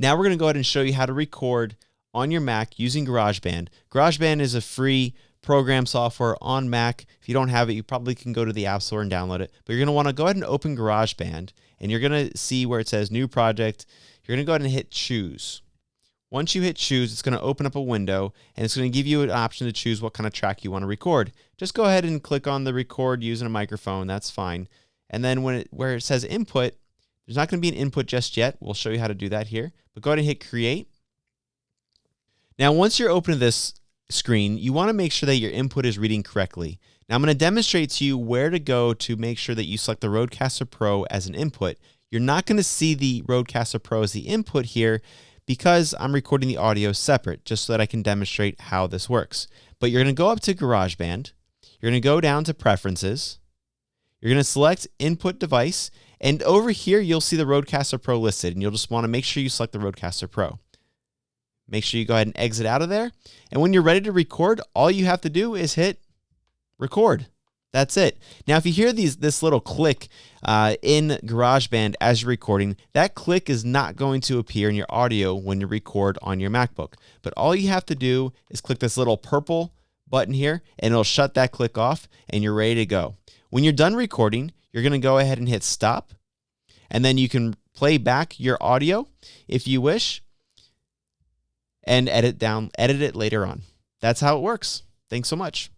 Now we're going to go ahead and show you how to record on your Mac using GarageBand. GarageBand is a free program software on Mac. If you don't have it, you probably can go to the App Store and download it. But you're going to want to go ahead and open GarageBand, and you're going to see where it says New Project. You're going to go ahead and hit Choose. Once you hit Choose, it's going to open up a window, and it's going to give you an option to choose what kind of track you want to record. Just go ahead and click on the Record using a microphone. That's fine. And then where it says Input, there's not going to be an input just yet. We'll show you how to do that here. But go ahead and hit Create. Now, once you're open to this screen, you want to make sure that your input is reading correctly. Now, I'm going to demonstrate to you where to go to make sure that you select the Rodecaster Pro as an input. You're not going to see the Rodecaster Pro as the input here because I'm recording the audio separate, just so that I can demonstrate how this works. But you're going to go up to GarageBand. You're going to go down to Preferences. You're going to select Input Device. And over here, you'll see the Rodecaster Pro listed, and you'll just want to make sure you select the Rodecaster Pro. Make sure you go ahead and exit out of there. And when you're ready to record, all you have to do is hit Record. That's it. Now, if you hear this little click in GarageBand as you're recording, that click is not going to appear in your audio when you record on your MacBook. But all you have to do is click this little purple button here, and it'll shut that click off, and you're ready to go. When you're done recording, you're going to go ahead and hit Stop, and then you can play back your audio if you wish, and edit it later on. That's how it works. Thanks so much.